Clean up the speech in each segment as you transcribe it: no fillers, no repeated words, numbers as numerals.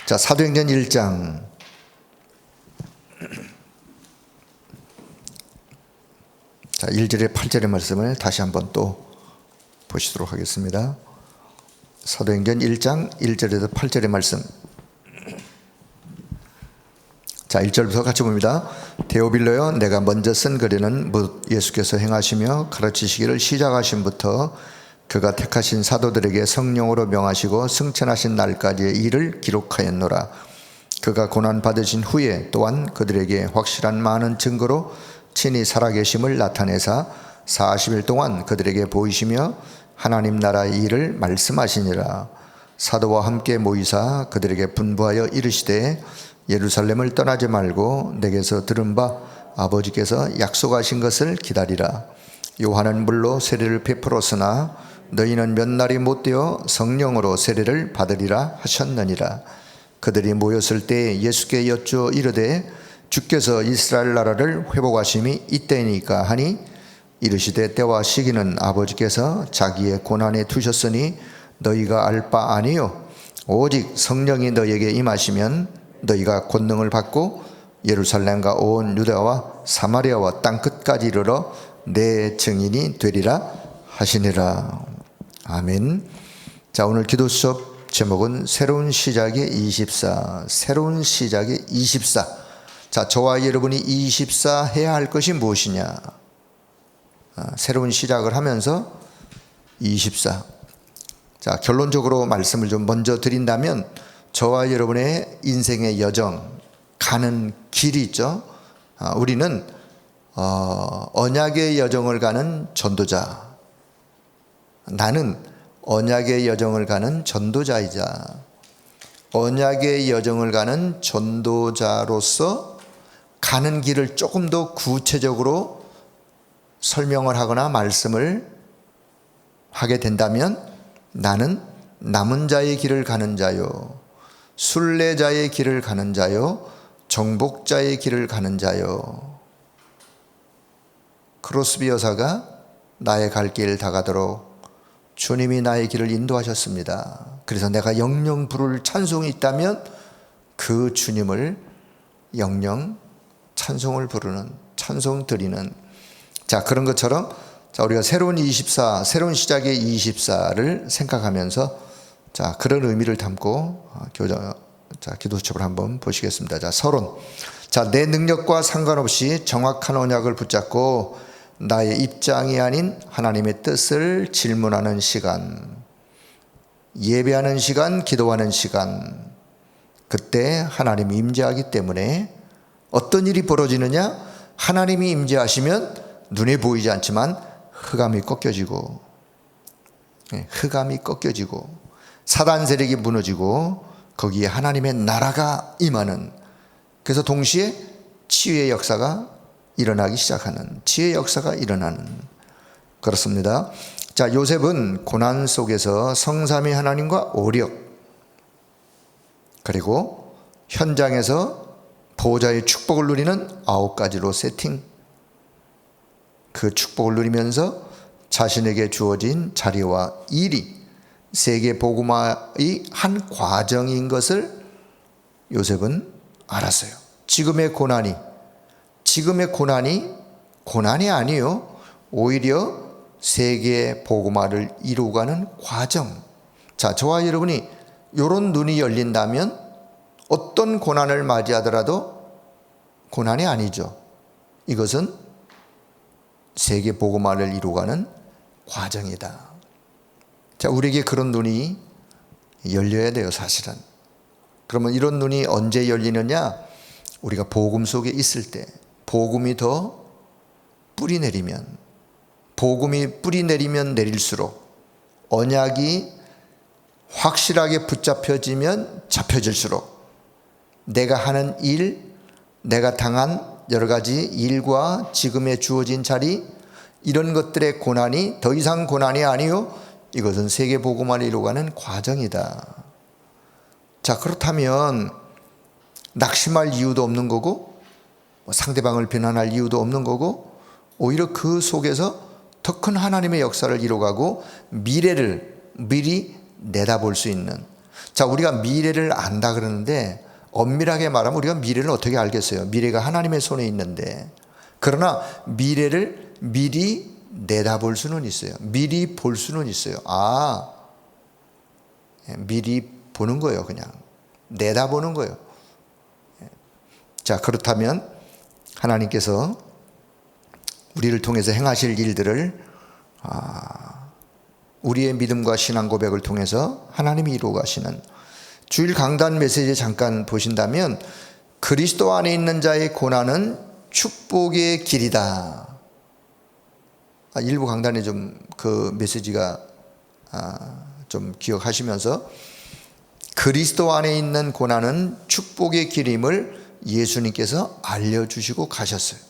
자, 사도행전 1장. 자, 1절에 8절의 말씀을 다시 한번 또 보시도록 하겠습니다. 사도행전 1장 1절에서 8절의 말씀. 자, 1절부터 같이 봅니다. 데오빌로여, 내가 먼저 쓴 글에는 묻 예수께서 행하시며 가르치시기를 시작하심부터 그가 택하신 사도들에게 성령으로 명하시고 승천하신 날까지의 일을 기록하였노라. 그가 고난받으신 후에 또한 그들에게 확실한 많은 증거로 친히 살아계심을 나타내사 40일 동안 그들에게 보이시며 하나님 나라의 일을 말씀하시니라. 사도와 함께 모이사 그들에게 분부하여 이르시되 예루살렘을 떠나지 말고 내게서 들은 바 아버지께서 약속하신 것을 기다리라. 요한은 물로 세례를 베풀었으나 너희는 몇 날이 못되어 성령으로 세례를 받으리라 하셨느니라. 그들이 모였을 때 예수께 여쭈어 이르되 주께서 이스라엘 나라를 회복하심이 이때이니까 하니 이르시되 때와 시기는 아버지께서 자기의 고난에 두셨으니 너희가 알 바 아니요 오직 성령이 너희에게 임하시면 너희가 권능을 받고 예루살렘과 온 유다와 사마리아와 땅 끝까지 이르러 내 증인이 되리라 하시니라. 아멘. 자, 오늘 기도 수업 제목은 새로운 시작의 24. 새로운 시작의 24. 자, 저와 여러분이 24 해야 할 것이 무엇이냐? 새로운 시작을 하면서 24. 자, 결론적으로 말씀을 좀 먼저 드린다면 저와 여러분의 인생의 여정, 가는 길이 있죠. 우리는 언약의 여정을 가는 전도자. 나는 언약의 여정을 가는 전도자이자 언약의 여정을 가는 전도자로서 가는 길을 조금 더 구체적으로 설명을 하거나 말씀을 하게 된다면 나는 남은 자의 길을 가는 자요, 순례자의 길을 가는 자요, 정복자의 길을 가는 자요. 크로스비 여사가 나의 갈 길 다가도록 주님이 나의 길을 인도하셨습니다. 그래서 내가 영영 부를 찬송이 있다면 그 주님을 영영 찬송을 부르는, 찬송 드리는, 자, 그런 것처럼 자, 우리가 새로운 24, 새로운 시작의 24를 생각하면서 자, 그런 의미를 담고 기도 수첩을 한번 보시겠습니다. 자, 서론. 자, 내 능력과 상관없이 정확한 언약을 붙잡고 나의 입장이 아닌 하나님의 뜻을 질문하는 시간, 예배하는 시간, 기도하는 시간. 그때 하나님이 임재하기 때문에 어떤 일이 벌어지느냐? 하나님이 임재하시면 눈에 보이지 않지만 흑암이 꺾여지고, 사단 세력이 무너지고 거기에 하나님의 나라가 임하는, 그래서 동시에 치유의 역사가 일어나기 시작하는, 지혜의 역사가 일어나는, 그렇습니다. 자, 요셉은 고난 속에서 성삼위 하나님과 오력, 그리고 현장에서 보호자의 축복을 누리는 9가지로 세팅, 그 축복을 누리면서 자신에게 주어진 자리와 일이 세계 복음화의 한 과정인 것을 요셉은 알았어요. 지금의 고난이 아니요, 오히려 세계 복음화를 이루어가는 과정. 자, 저와 여러분이 이런 눈이 열린다면 어떤 고난을 맞이하더라도 고난이 아니죠. 이것은 세계 복음화를 이루어가는 과정이다. 자, 우리에게 그런 눈이 열려야 돼요, 사실은. 그러면 이런 눈이 언제 열리느냐? 우리가 복음 속에 있을 때, 복음이 더 뿌리 내리면 내릴수록, 언약이 확실하게 붙잡혀지면 잡혀질수록 내가 하는 일, 내가 당한 여러 가지 일과 지금의 주어진 자리, 이런 것들의 고난이 더 이상 고난이 아니요, 이것은 세계 복음화를 이루어가는 과정이다. 자, 그렇다면 낙심할 이유도 없는 거고, 상대방을 비난할 이유도 없는 거고, 오히려 그 속에서 더 큰 하나님의 역사를 이루어가고 미래를 미리 내다볼 수 있는, 자, 우리가 미래를 안다 그러는데 엄밀하게 말하면 우리가 미래를 어떻게 알겠어요? 미래가 하나님의 손에 있는데, 그러나 미래를 미리 내다볼 수는 있어요. 미리 볼 수는 있어요. 미리 보는 거예요. 그냥 내다보는 거예요. 자, 그렇다면 하나님께서 우리를 통해서 행하실 일들을 우리의 믿음과 신앙 고백을 통해서 하나님이 이루어 가시는, 주일 강단 메시지 잠깐 보신다면 그리스도 안에 있는 자의 고난은 축복의 길이다. 일부 강단에 좀 그 메시지가 좀 기억하시면서, 그리스도 안에 있는 고난은 축복의 길임을 예수님께서 알려주시고 가셨어요.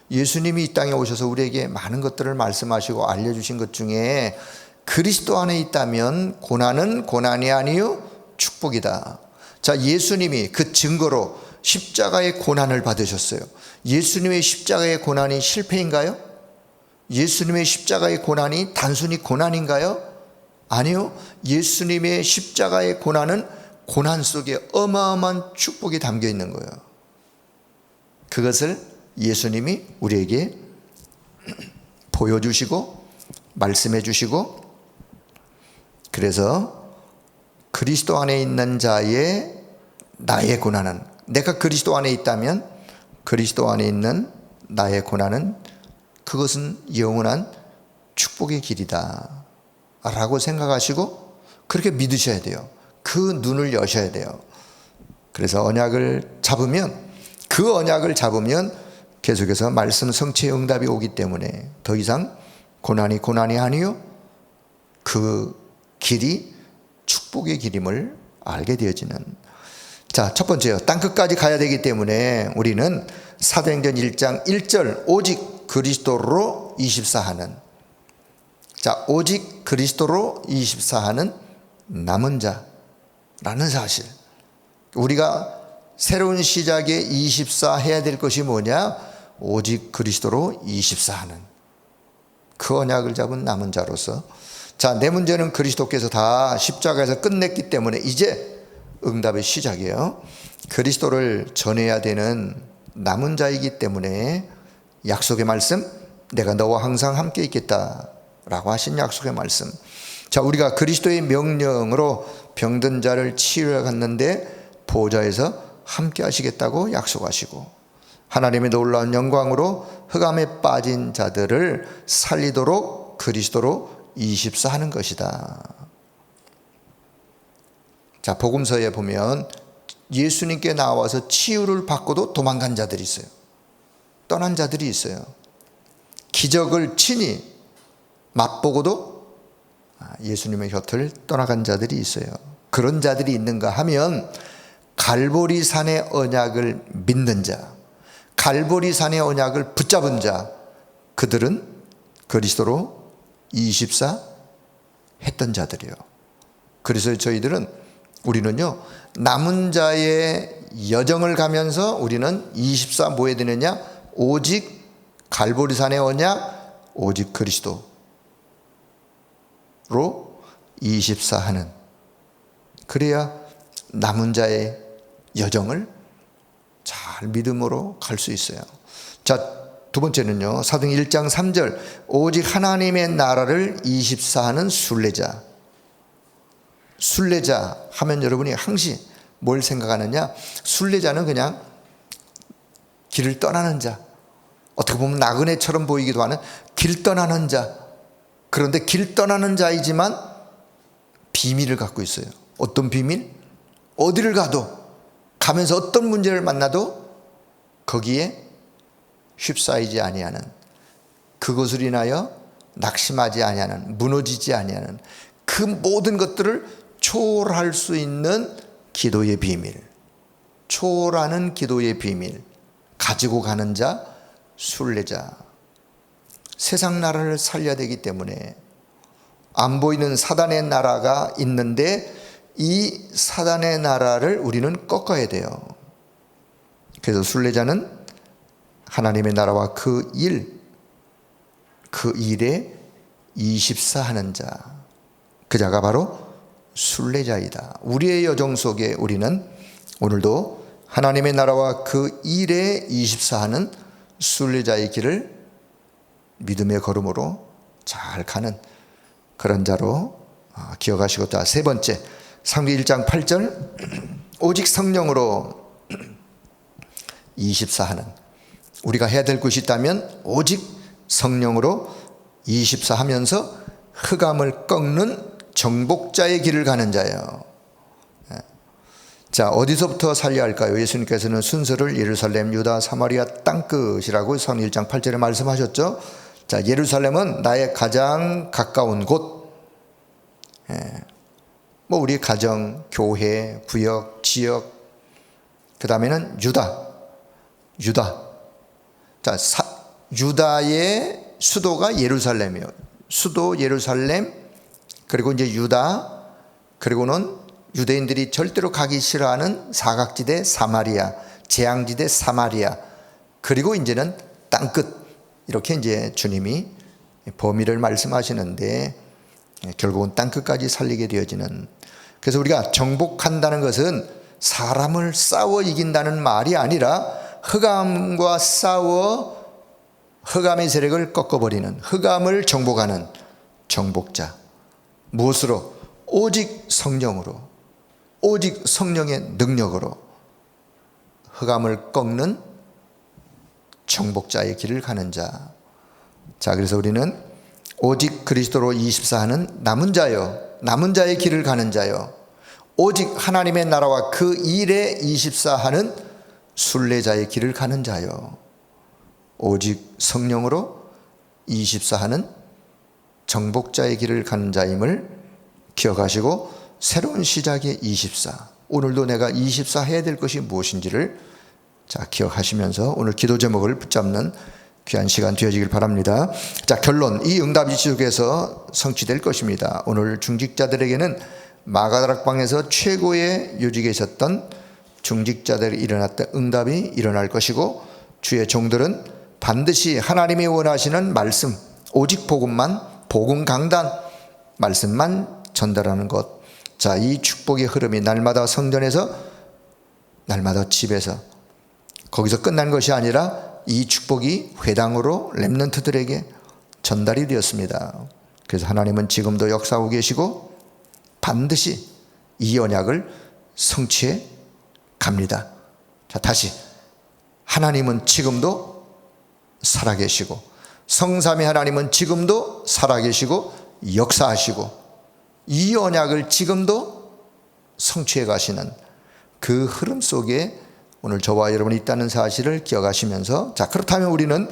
예수님이 이 땅에 오셔서 우리에게 많은 것들을 말씀하시고 알려주신 것 중에 그리스도 안에 있다면 고난은 고난이 아니요 축복이다. 자, 예수님이 그 증거로 십자가의 고난을 받으셨어요. 예수님의 십자가의 고난이 실패인가요? 예수님의 십자가의 고난이 단순히 고난인가요? 아니요. 예수님의 십자가의 고난은 고난 속에 어마어마한 축복이 담겨 있는 거예요. 그것을 예수님이 우리에게 보여주시고 말씀해 주시고, 그래서 그리스도 안에 있는 자의 나의 고난은, 내가 그리스도 안에 있다면 그리스도 안에 있는 나의 고난은 그것은 영원한 축복의 길이다 라고 생각하시고 그렇게 믿으셔야 돼요. 그 눈을 여셔야 돼요. 그래서 언약을 잡으면, 그 언약을 잡으면 계속해서 말씀 성취의 응답이 오기 때문에 더 이상 고난이 아니요 그 길이 축복의 길임을 알게 되어지는. 자, 첫 번째요. 땅끝까지 가야 되기 때문에 우리는 사도행전 1장 1절 오직 그리스도로 24하는, 자, 오직 그리스도로 24하는 남은 자라는 사실. 우리가 새로운 시작에 24 해야 될 것이 뭐냐? 오직 그리스도로 24하는 그 언약을 잡은 남은 자로서, 자, 내 문제는 그리스도께서 다 십자가에서 끝냈기 때문에 이제 응답의 시작이에요. 그리스도를 전해야 되는 남은 자이기 때문에 약속의 말씀, 내가 너와 항상 함께 있겠다 라고 하신 약속의 말씀. 자, 우리가 그리스도의 명령으로 병든 자를 치유해 갔는데 보좌에서 함께 하시겠다고 약속하시고, 하나님의 놀라운 영광으로 흑암에 빠진 자들을 살리도록 그리스도로 24하는 것이다. 자, 복음서에 보면 예수님께 나와서 치유를 받고도 도망간 자들이 있어요. 떠난 자들이 있어요. 기적을 친히 맛보고도 예수님의 곁을 떠나간 자들이 있어요. 그런 자들이 있는가 하면 갈보리 산의 언약을 믿는 자, 갈보리 산의 언약을 붙잡은 자, 그들은 그리스도로 24 했던 자들이에요. 그래서 우리는요 남은 자의 여정을 가면서 우리는 24 뭐 해야 되느냐? 오직 갈보리 산의 언약, 오직 그리스도로 24 하는, 그래야 남은 자의 여정을 잘 믿음으로 갈 수 있어요. 자, 두 번째는요, 사도행전 1장 3절 오직 하나님의 나라를 24 하는 순례자. 순례자 하면 여러분이 항시 뭘 생각하느냐? 순례자는 그냥 길을 떠나는 자, 어떻게 보면 나그네처럼 보이기도 하는 길 떠나는 자. 그런데 길 떠나는 자이지만 비밀을 갖고 있어요. 어떤 비밀? 어디를 가면서 어떤 문제를 만나도 거기에 휩싸이지 아니하는, 그것을 인하여 낙심하지 아니하는, 무너지지 아니하는, 그 모든 것들을 초월할 수 있는 기도의 비밀, 초월하는 기도의 비밀 가지고 가는 자, 순례자. 세상 나라를 살려야 되기 때문에 안 보이는 사단의 나라가 있는데 이 사단의 나라를 우리는 꺾어야 돼요. 그래서 순례자는 하나님의 나라와 그 일에 24 하는 자, 그 자가 바로 순례자이다. 우리의 여정 속에 우리는 오늘도 하나님의 나라와 그 일에 24하는 순례자의 길을 믿음의 걸음으로 잘 가는 그런 자로 기억하시고, 자, 세 번째, 상기 1장 8절 오직 성령으로 24하는, 우리가 해야 될 것이 있다면 오직 성령으로 24하면서 흑암을 꺾는 정복자의 길을 가는 자예요. 자, 어디서부터 살려야 할까요? 예수님께서는 순서를 예루살렘, 유다, 사마리아 땅끝이라고 성 1장 8절에 말씀하셨죠. 자, 예루살렘은 나의 가장 가까운 곳. 뭐 우리 가정, 교회, 구역, 지역. 그 다음에는 유다. 자, 유다의 수도가 예루살렘이에요. 수도 예루살렘, 그리고 이제 유다, 그리고는 유대인들이 절대로 가기 싫어하는 사각지대 사마리아, 재앙지대 사마리아, 그리고 이제는 땅끝. 이렇게 이제 주님이 범위를 말씀하시는데 결국은 땅끝까지 살리게 되어지는, 그래서 우리가 정복한다는 것은 사람을 싸워 이긴다는 말이 아니라 흑암과 싸워 흑암의 세력을 꺾어버리는, 흑암을 정복하는 정복자. 무엇으로? 오직 성령으로, 오직 성령의 능력으로 흑암을 꺾는 정복자의 길을 가는 자. 자, 그래서 우리는 오직 그리스도로 24하는 남은 자요, 남은 자의 길을 가는 자요, 오직 하나님의 나라와 그 일에 24하는 순례자의 길을 가는 자요, 오직 성령으로 24하는 정복자의 길을 가는 자임을 기억하시고, 새로운 시작의 24, 오늘도 내가 24 해야 될 것이 무엇인지를 자, 기억하시면서 오늘 기도 제목을 붙잡는 귀한 시간 되어지길 바랍니다. 자, 결론, 이 응답이 지속해서 성취될 것입니다. 오늘 중직자들에게는 마가다락방에서 최고의 요직에 있었던 중직자들이 일어났던 응답이 일어날 것이고, 주의 종들은 반드시 하나님이 원하시는 말씀, 오직 복음만, 복음 강단, 말씀만 전달하는 것. 자, 이 축복의 흐름이 날마다 성전에서, 날마다 집에서, 거기서 끝난 것이 아니라 이 축복이 회당으로 렘넌트들에게 전달이 되었습니다. 그래서 하나님은 지금도 역사하고 계시고 반드시 이 언약을 성취해 갑니다. 자, 다시, 하나님은 지금도 살아계시고, 성삼위 하나님은 지금도 살아계시고 역사하시고 이 언약을 지금도 성취해 가시는 그 흐름 속에 오늘 저와 여러분이 있다는 사실을 기억하시면서, 자, 그렇다면 우리는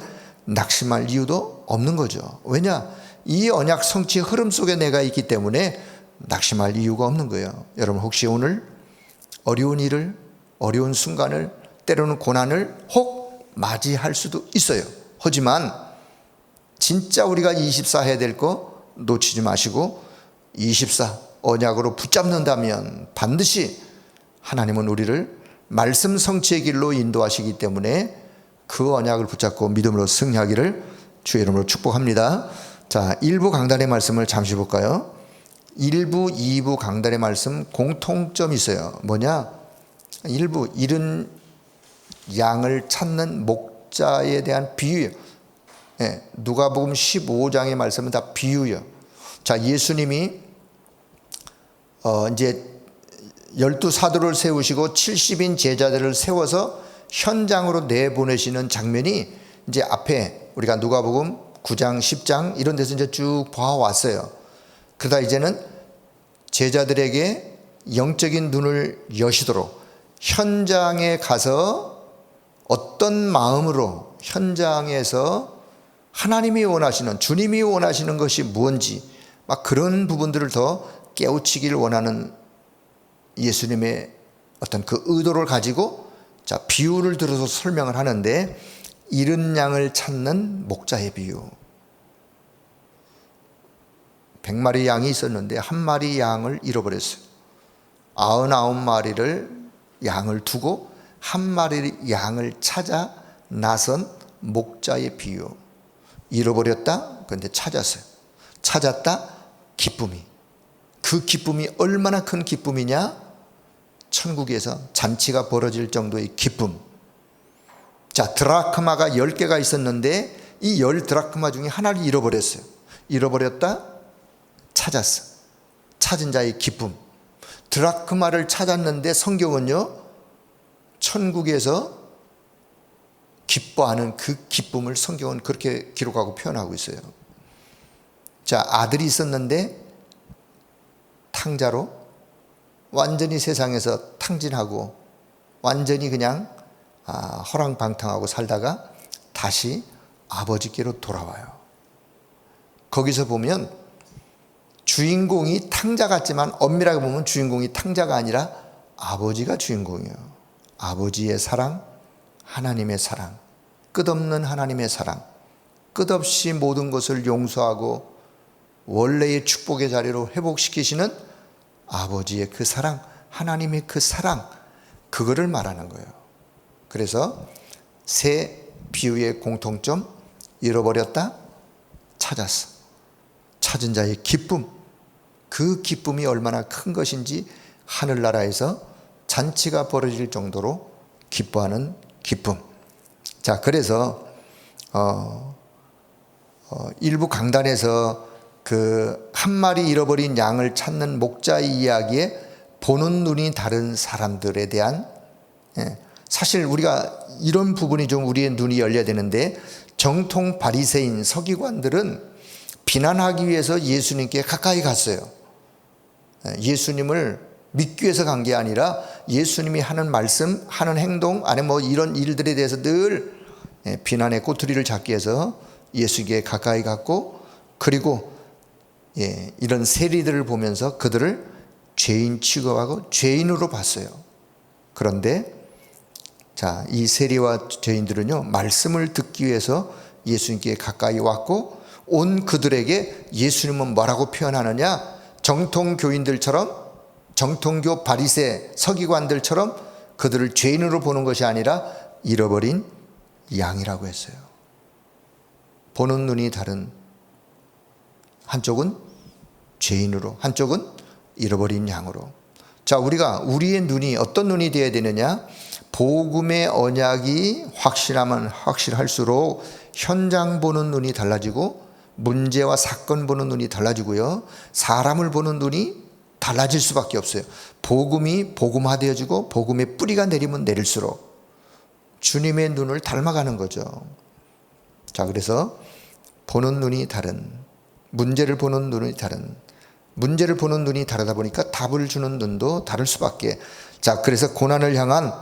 낙심할 이유도 없는 거죠. 왜냐? 이 언약 성취의 흐름 속에 내가 있기 때문에 낙심할 이유가 없는 거예요. 여러분, 혹시 오늘 어려운 일을, 어려운 순간을, 때로는 고난을 혹 맞이할 수도 있어요. 하지만 진짜 우리가 24 해야 될 거 놓치지 마시고 24 언약으로 붙잡는다면 반드시 하나님은 우리를 말씀 성취의 길로 인도하시기 때문에 그 언약을 붙잡고 믿음으로 승리하기를 주의 이름으로 축복합니다. 자, 1부 강단의 말씀을 잠시 볼까요? 1부, 2부 강단의 말씀 공통점이 있어요. 뭐냐? 1부, 잃은 양을 찾는 목자에 대한 비유예요. 누가복음 15장의 말씀은 다 비유예요. 자, 예수님이 이제 12사도를 세우시고 70인 제자들을 세워서 현장으로 내보내시는 장면이 이제 앞에 우리가 누가복음 9장, 10장 이런 데서 이제 쭉 봐왔어요. 그러다 이제는 제자들에게 영적인 눈을 여시도록 현장에 가서 어떤 마음으로 현장에서 하나님이 원하시는, 주님이 원하시는 것이 무엇인지 막 그런 부분들을 더 깨우치기를 원하는 예수님의 어떤 그 의도를 가지고 자, 비유를 들어서 설명을 하는데, 잃은 양을 찾는 목자의 비유. 100마리 양이 있었는데 한 마리 양을 잃어버렸어요. 99마리를 양을 두고 한 마리 양을 찾아 나선 목자의 비유. 잃어버렸다? 그런데 찾았어요. 찾았다? 기쁨이. 그 기쁨이 얼마나 큰 기쁨이냐? 천국에서 잔치가 벌어질 정도의 기쁨. 자, 드라크마가 10개가 있었는데 이 10드라크마 중에 하나를 잃어버렸어요. 잃어버렸다? 찾았어. 찾은 자의 기쁨. 드라크마를 찾았는데 성경은요, 천국에서 기뻐하는 그 기쁨을 성경은 그렇게 기록하고 표현하고 있어요. 자, 아들이 있었는데 탕자로 완전히 세상에서 탕진하고 완전히 그냥 허랑방탕하고 살다가 다시 아버지께로 돌아와요. 거기서 보면 주인공이 탕자 같지만 엄밀하게 보면 주인공이 탕자가 아니라 아버지가 주인공이에요. 아버지의 사랑, 하나님의 사랑, 끝없는 하나님의 사랑, 끝없이 모든 것을 용서하고 원래의 축복의 자리로 회복시키시는 아버지의 그 사랑, 하나님의 그 사랑, 그거를 말하는 거예요. 그래서 세 비유의 공통점, 잃어버렸다, 찾았어. 찾은 자의 기쁨, 그 기쁨이 얼마나 큰 것인지 하늘나라에서 잔치가 벌어질 정도로 기뻐하는 기쁨. 자, 그래서 일부 강단에서 그 한 마리 잃어버린 양을 찾는 목자의 이야기에 보는 눈이 다른 사람들에 대한, 사실 우리가 이런 부분이 좀 우리의 눈이 열려야 되는데, 정통 바리새인 서기관들은 비난하기 위해서 예수님께 가까이 갔어요. 예수님을 믿기 위해서 간 게 아니라 예수님이 하는 말씀, 하는 행동, 아니 뭐 이런 일들에 대해서 늘 비난의 꼬투리를 잡기 위해서 예수께 가까이 갔고, 그리고 이런 세리들을 보면서 그들을 죄인 취급하고 죄인으로 봤어요. 그런데 자, 이 세리와 죄인들은요, 말씀을 듣기 위해서 예수님께 가까이 왔고, 온 그들에게 예수님은 뭐라고 표현하느냐? 정통 교인들처럼, 정통교 바리새 서기관들처럼 그들을 죄인으로 보는 것이 아니라 잃어버린 양이라고 했어요. 보는 눈이 다른, 한쪽은 죄인으로, 한쪽은 잃어버린 양으로. 자, 우리의 눈이 어떤 눈이 되어야 되느냐? 복음의 언약이 확실하면 확실할수록 현장 보는 눈이 달라지고, 문제와 사건 보는 눈이 달라지고요, 사람을 보는 눈이 달라질 수밖에 없어요. 복음이 복음화되어지고 복음의 뿌리가 내리면 내릴수록 주님의 눈을 닮아가는 거죠. 자, 그래서 보는 눈이 다른, 문제를 보는 눈이 다른, 문제를 보는 눈이 다르다 보니까 답을 주는 눈도 다를 수밖에. 자, 그래서 고난을 향한,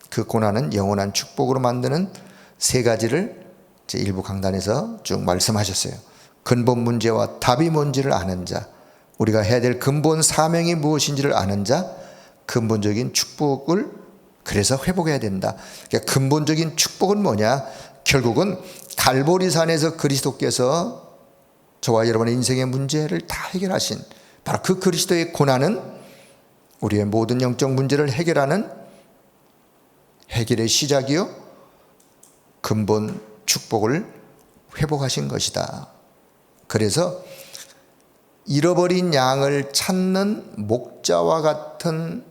그 고난은 영원한 축복으로 만드는 세 가지를 제 일부 강단에서 쭉 말씀하셨어요. 근본 문제와 답이 뭔지를 아는 자, 우리가 해야 될 근본 사명이 무엇인지를 아는 자, 근본적인 축복을 그래서 회복해야 된다. 그러니까 근본적인 축복은 뭐냐? 결국은 갈보리산에서 그리스도께서 저와 여러분의 인생의 문제를 다 해결하신 바로 그 그리스도의 고난은 우리의 모든 영적 문제를 해결하는 해결의 시작이요, 근본 축복을 회복하신 것이다. 그래서 잃어버린 양을 찾는 목자와 같은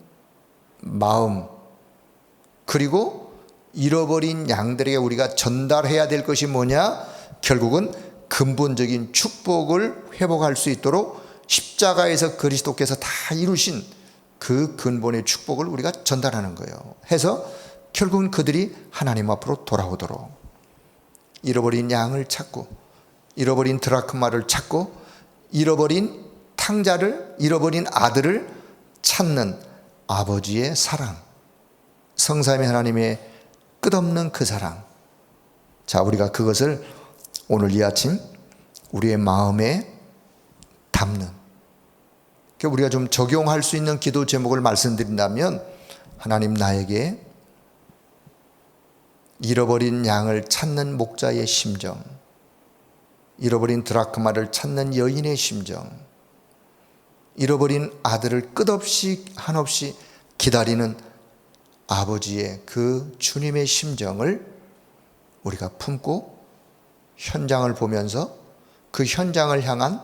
마음, 그리고 잃어버린 양들에게 우리가 전달해야 될 것이 뭐냐? 결국은 근본적인 축복을 회복할 수 있도록 십자가에서 그리스도께서 다 이루신 그 근본의 축복을 우리가 전달하는 거예요. 해서 결국은 그들이 하나님 앞으로 돌아오도록, 잃어버린 양을 찾고, 잃어버린 드라크마를 찾고, 잃어버린 탕자를, 잃어버린 아들을 찾는 아버지의 사랑, 성삼위 하나님의 끝없는 그 사랑. 자, 우리가 그것을 오늘 이 아침 우리의 마음에 담는, 우리가 좀 적용할 수 있는 기도 제목을 말씀드린다면, 하나님, 나에게 잃어버린 양을 찾는 목자의 심정, 잃어버린 드라크마를 찾는 여인의 심정, 잃어버린 아들을 끝없이 한없이 기다리는 아버지의 그 주님의 심정을 우리가 품고 현장을 보면서 그 현장을 향한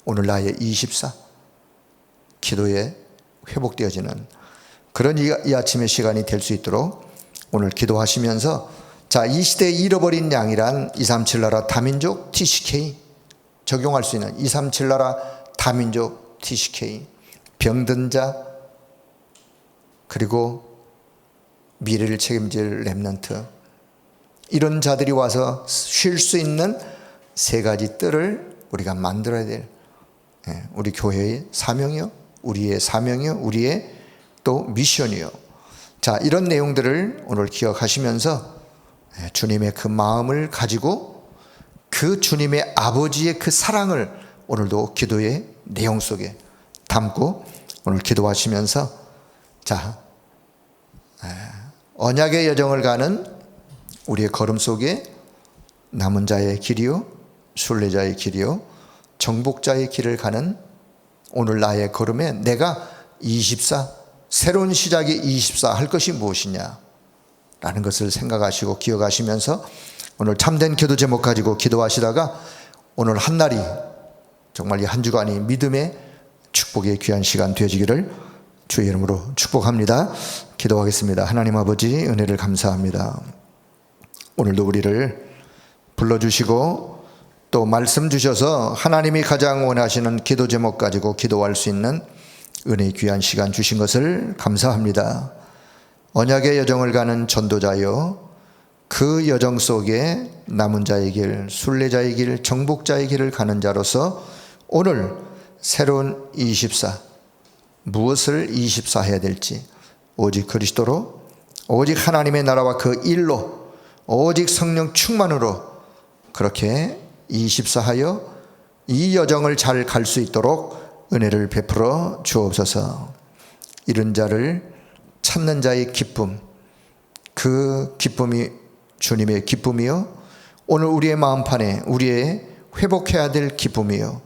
오늘 나의 24, 기도에 회복되어지는 그런 이 아침의 시간이 될 수 있도록 오늘 기도하시면서, 자, 이 시대에 잃어버린 양이란 237 나라 다민족 TCK 적용할 수 있는 237 나라 다민족 TCK, 병든 자, 그리고 미래를 책임질 렘넌트, 이런 자들이 와서 쉴 수 있는 세 가지 뜰을 우리가 만들어야 될, 우리 교회의 사명이요, 우리의 사명이요, 우리의 또 미션이요. 자, 이런 내용들을 오늘 기억하시면서 주님의 그 마음을 가지고 그 주님의 아버지의 그 사랑을 오늘도 기도의 내용 속에 담고 오늘 기도하시면서, 자, 언약의 여정을 가는 우리의 걸음 속에 남은 자의 길이요, 순례자의 길이요, 정복자의 길을 가는 오늘 나의 걸음에 내가 24, 새로운 시작이 24 할 것이 무엇이냐 라는 것을 생각하시고 기억하시면서 오늘 참된 기도 제목 가지고 기도하시다가 오늘 한 날이, 정말 이 한 주간이 믿음의 축복의 귀한 시간 되어지기를 주의 이름으로 축복합니다. 기도하겠습니다. 하나님 아버지, 은혜를 감사합니다. 오늘도 우리를 불러주시고 또 말씀 주셔서 하나님이 가장 원하시는 기도 제목 가지고 기도할 수 있는 은혜의 귀한 시간 주신 것을 감사합니다. 언약의 여정을 가는 전도자여, 그 여정 속에 남은 자의 길, 순례자의 길, 정복자의 길을 가는 자로서 오늘 새로운 24, 무엇을 24 해야 될지, 오직 그리스도로, 오직 하나님의 나라와 그 일로, 오직 성령 충만으로 그렇게 24 하여 이 여정을 잘 갈 수 있도록 은혜를 베풀어 주옵소서. 이른 자를 찾는 자의 기쁨, 그 기쁨이 주님의 기쁨이요, 오늘 우리의 마음판에 우리의 회복해야 될 기쁨이요,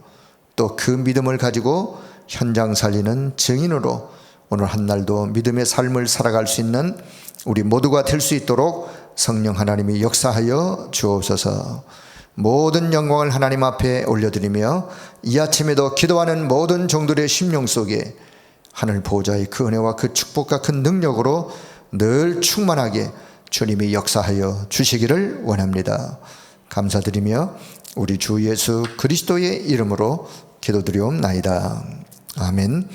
또 그 믿음을 가지고 현장 살리는 증인으로 오늘 한 날도 믿음의 삶을 살아갈 수 있는 우리 모두가 될 수 있도록 성령 하나님이 역사하여 주옵소서. 모든 영광을 하나님 앞에 올려드리며 이 아침에도 기도하는 모든 종들의 심령 속에 하늘 보호자의 그 은혜와 그 축복과 그 능력으로 늘 충만하게 주님이 역사하여 주시기를 원합니다. 감사드리며 우리 주 예수 그리스도의 이름으로 기도드리옵나이다. 아멘.